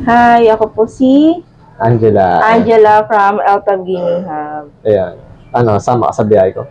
Hi, ako po si Angela. Angela from Eltab Gaming Hub. Ayan. Sama ka sa biyahe ko?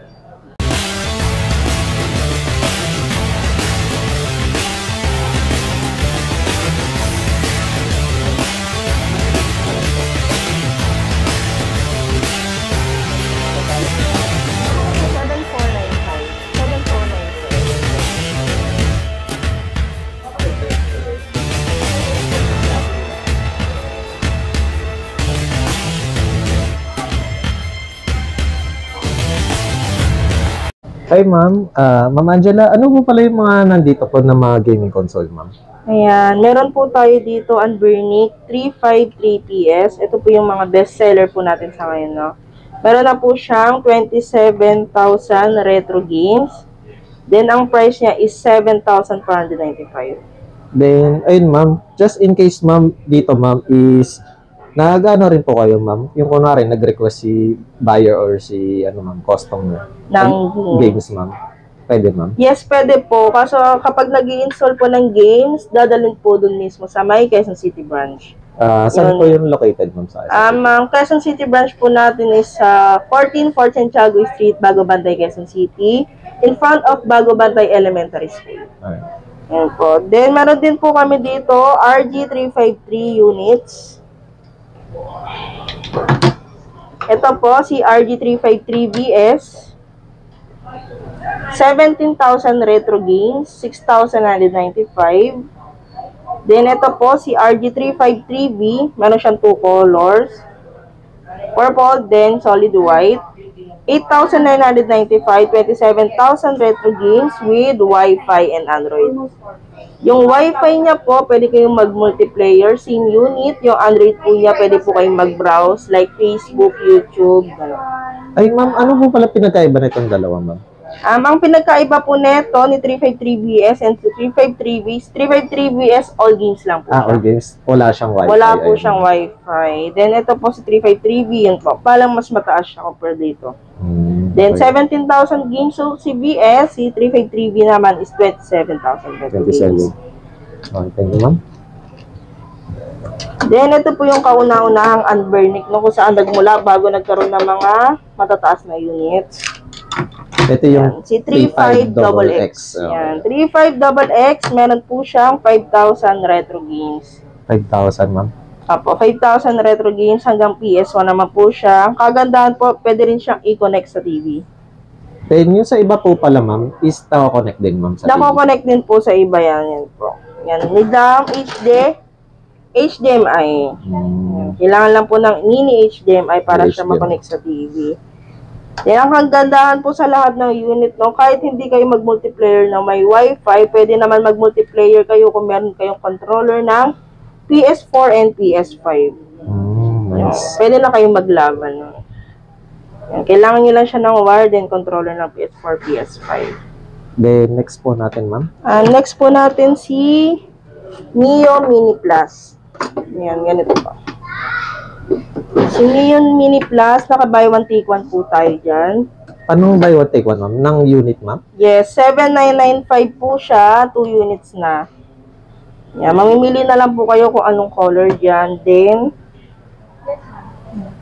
Hi ma'am, Ma'am Angela, ano po pala yung mga nandito po na mga gaming console ma'am? Ayan, meron po tayo dito ang Burnic 353PS. Ito po yung mga best seller po natin sa ngayon, no? Meron na po siyang 27,000 retro games. Then, ang price niya is 7,495. Then, ayun ma'am, just in case ma'am, dito ma'am is nag-ano rin po kayo ma'am, yung kunwari nag-request si buyer or si customer ng games ma'am. Pwede ma'am? Yes, pwede po. Kaso kapag nag-i-install po ng games, dadalhin po dun mismo sa may Quezon City branch. Saan po yung located ma'am sa Ang Quezon City branch po natin is sa 14 Santiago Street, Bago Bantay, Quezon City, in front of Bago Bantay Elementary School. Alright. Ayan po. Then, meron din po kami dito, RG353 units. Ito po, si RG353BS. 17,000 retro games, 6,995. Then, ito po, si RG353B. Meron siyang 2 colors. Purple, then solid white. 8,995, 27,000 retro games with Wi-Fi and Android. Yung Wi-Fi niya po, pwede kayong mag-multiplayer, SIM unit. Yung Android po niya, pwede po kayong mag-browse like Facebook, YouTube, gano'n. Ay ma'am, ano po pala pinagkaiba na itong dalawa ma'am? Ang pinagkaiba po neto ni 353BS and 353BS, all games lang po. All games. Wala siyang Wi-Fi. Wala po siyang Wi-Fi. Then, ito po si 353B, yun po. Palang mas mataas siya compare dito. Then, 17,000 games. So, si BS, si 353B naman is 27,000 games. 27. Okay, thank you, ma'am. Then, ito po yung kauna-unahang Unburnic, no, kung saan nagmula bago nagkaroon ng mga matataas na units. Ito yung si 35XX. Yan. 35XX, meron po siyang 5,000 retro games. 5,000, ma'am? Apo, 5,000 retro games hanggang PS1 naman po siya. Ang kagandahan po, pwede rin siyang i-connect sa TV. Then yung sa iba po pala, ma'am, is nako-connect din, ma'am, sa TV? Nako-connect din po sa iba yan po. Yan, Midam HDMI. Kailangan lang po ng mini HDMI para siya makonect sa TV. Yan, ang kagandahan po sa lahat ng unit, no, kahit hindi kayo mag-multiplayer na may Wi-Fi, pwede naman mag-multiplayer kayo kung meron kayong controller ng PS4 and PS5. Nice. Pwede na kayong maglaban. No? Yan, kailangan nyo lang siya ng wired and controller ng PS4, PS5. Then, next po natin, ma'am. Next po natin si Neo Mini Plus. Yan, ganito pa. Si Neo Mini Plus, naka-buy one take one po tayo dyan. Anong buy one take one, ma'am? Ng unit, ma'am? Yes, 7,995 po siya, 2 units na. Yan, mamimili na lang po kayo kung anong color dyan. Then,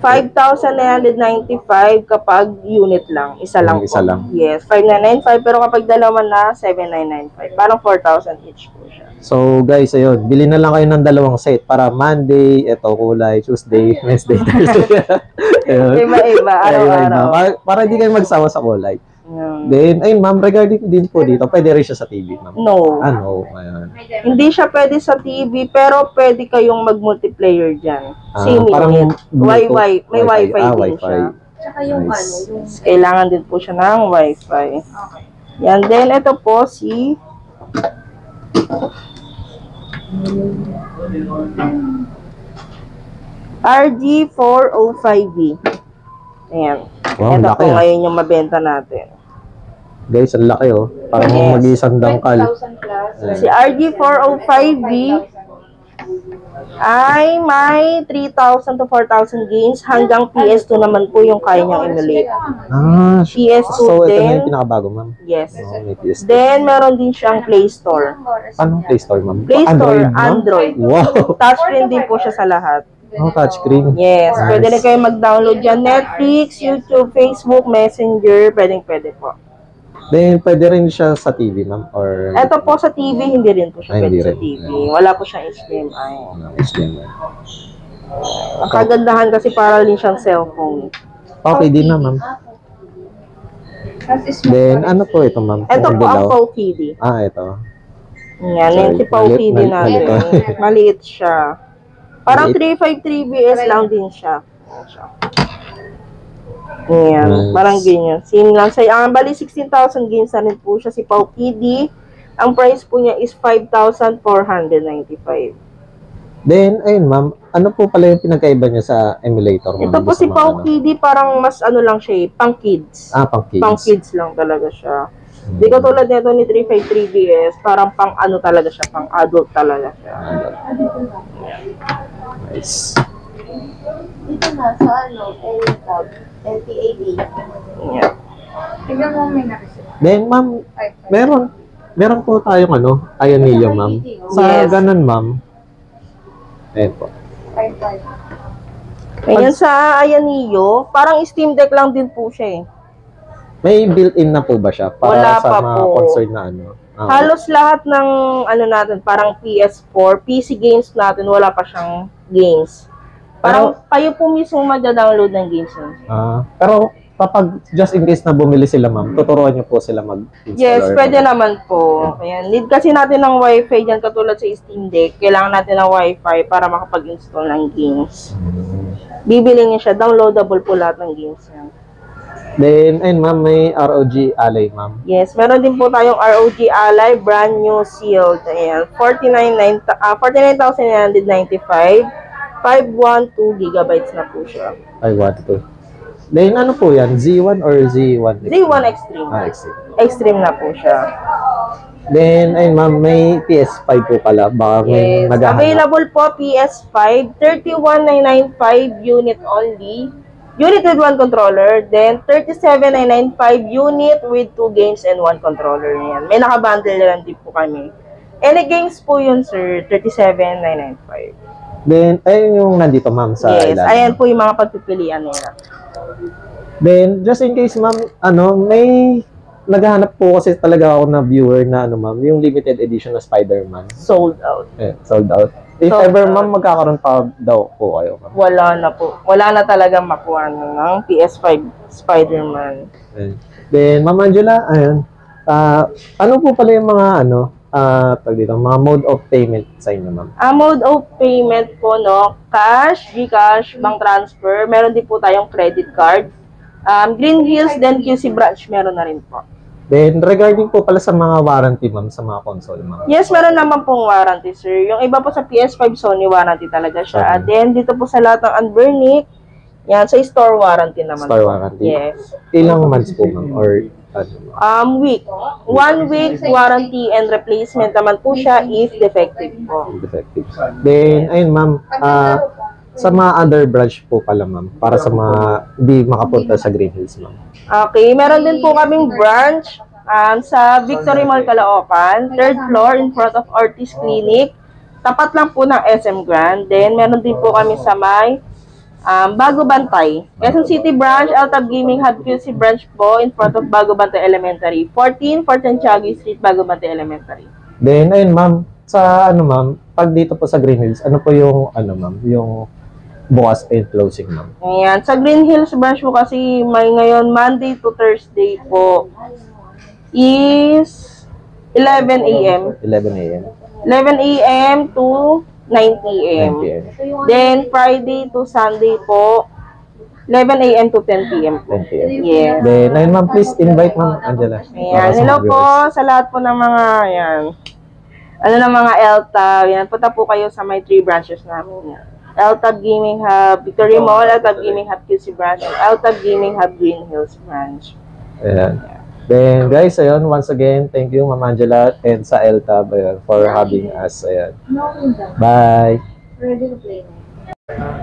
5,995 kapag unit lang. Isa lang Isa po. lang. Yes, 5,995. Pero kapag dalawa na, 7,995. Parang 4,000 each po siya. So, guys, ayun. Bili na lang kayo ng dalawang set para Monday, kulay, Tuesday, Wednesday, Thursday. Iba-iba, araw-araw. Para hindi kayo magsawa sa kulay. Then, ayun, ma'am, regarding din po dito, pwede rin siya sa TV, ma'am? No. No. Ayan. Hindi siya pwede sa TV, pero pwede kayong mag-multiplayer dyan. Same parang Wi-Fi. May Wi-Fi din Wi-Fi. siya. Tsaka yung Nice. Kailangan din po siya ng Wi-Fi. Okay. Yan, then ito po si RG405B. Ayan. Wow, Ito laki, po ngayon yung mabenta natin. Guys, ang laki, oh. Parang Yes. mag-isang dangkal. 5,000 plus. Si RG405B, ay may 3,000 to 4,000 games. Hanggang PS2 naman po yung kaya niyang emulate. Ah, PS2 so ito na din. yung pinakabago, ma'am. Yes. Oh, may PS2. Then, meron din siyang Play Store. Anong Play Store, ma'am? Play Store, ma'am? Android. Wow! Touchscreen din po siya sa lahat. Oh, touchscreen. Yes, Nice. pwede rin kayo mag-download dyan. Netflix, YouTube, Facebook, Messenger, pwede po. Then, pwede rin siya sa TV, ma'am? Or... Ito po sa TV, hindi rin po siya Ay, pwede hindi sa rin. TV. Wala po siyang HDMI. HDMI. Ang kagandahan kasi para rin siyang cellphone. Okay din na, ma'am. Then, ano po ito, ma'am? Ito Kung po ang dilaw. Pau KD. Ah, ito. Yan, Sorry, yan si Pau mali- KD mali- natin. mali Maliit siya. Parang Maliit. 353 BS lang din siya. Yan, Nice. parang ganyan. Same lang sa bali 16,000 games na rin po siya si Pau KD. Ang price po niya is 5,495. Then, ayun, ma'am. Ano po pala yung pinagkaiba niya sa emulator, ma'am? Ito po Sa si mga Pau ano? KD, parang mas ano lang siya eh, pang kids. Ah, pang kids. Pang kids lang talaga siya. Di katulad nito ni 353BS, parang pang ano talaga siya, pang adult talaga siya. Nice. Dito na sa ano, LPAD. Yeah. Tignan mo may na-receive. Then, ma'am, meron po tayong ano, Ionillo, ma'am. Sa Yes. ganun, ma'am. Ayun po. 5,500. Ngayon sa Ayanillo, parang Steam Deck lang din po siya eh. May built-in na po ba siya? Para Wala sa pa mga po. concern na ano? Ah, Halos lahat ng ano natin, parang PS4, PC games natin, wala pa siyang games. Parang kayo po mismo magda-download ng games nun. pero kapag just in case na bumili sila, ma'am, tuturuan niyo po sila mag-install. Yes, or pwede mag- naman po. Ayan. Need kasi natin ng Wi-Fi dyan katulad sa Steam Deck. Kailangan natin ng Wi-Fi para makapag-install ng games. Bibili niya siya. Downloadable po lahat ng games yan. Then, ayun, ma'am, may ROG Ally, ma'am. Yes, meron din po tayong ROG Ally, brand new sealed. Ayan, 49,995. 512 gigabytes na po siya. I want to. Then, ano po yan? Z1 or Z1? Z1 Extreme. Ah, Extreme. Extreme na po siya. Then, ayun, ma'am, may PS5 po pala. Baka may Yes, maghahanap. available po PS5, 31,995 unit only. Unit with one controller, then 37,995 unit with 2 games and 1 controller niyan. May nakabundle lang din po kami. Any games po yun, sir, 37,995. Then, ayun yung nandito, ma'am, sa Yes, ilalim. ayan po yung mga pagpipilian nila. Then, just in case, ma'am, ano, may naghahanap po kasi talaga ako na viewer na, ano, ma'am, yung limited edition na Spider-Man. Sold out. Eh, sold out. If Sold ever, out. ma'am, magkakaroon pa daw po kayo, ma'am. Wala na po. Wala na talagang makuha ng PS5 Spider-Man. Ayun. Then, Ma'am Angela, ayun. Ano po pala yung mga, ano, mga mode of payment sa inyo, ma'am? Mode of payment po, no? Cash, Gcash, bank transfer. Meron din po tayong credit card. Green Hills, then QC branch, meron na rin po. Then, regarding po pala sa mga warranty, ma'am, sa mga console, ma'am. Yes, meron naman pong warranty, sir. Yung iba po sa PS5, Sony warranty talaga siya. Okay. Then, dito po sa lahat ng Unburnick, yan, sa store warranty naman Store po. warranty? Yes. Ilang months po, ma'am? Or, ano, Week. 1 week warranty and replacement naman po siya if defective po. defective. Then, ayun, ma'am, sa mga other branch po pala, ma'am, para sa mga di makapunta sa Green Hills, ma'am. Okay, meron din po kaming branch sa Victory Mall, Caloocan, 3rd floor in front of Ortiz Clinic. Tapat lang po ng SM Grand. Then, meron din po kami sa may Bago Bantay. Quezon City branch, Altab Gaming Hub QC branch po in front of Bago Bantay Elementary. 14 Tiago Street, Bago Bantay Elementary. Then, ayun, ma'am, sa ano, ma'am, pag dito po sa Green Hills, ano po yung, ano, ma'am, yung bukas and closing, ma'am? Ayan. Sa Green Hills branch po kasi may ngayon Monday to Thursday po is 11 a.m. 11 a.m. 11 a.m. to 9 p.m. 9 p.m. Then Friday to Sunday po 11 a.m. to 10 p.m. po. 10 p.m. Yes. Then, ayun, ma'am, please invite, ma'am Angela. Ayan. Para sa Hello mga po viewers. sa lahat po ng mga ayan. Ano na mga LTAB. Yan. Punta po kayo sa may 3 branches namin. Yan. LTAB Gaming Hub, Victory Mall, LTAB Gaming Hub QC branch, and LTAB Gaming Hub Green Hills branch. Ayan. Then, guys, ayun, once again, thank you, Ma'am Angela, and sa LTAB, ayun, for having us. Ayan. Bye! Ready to play na.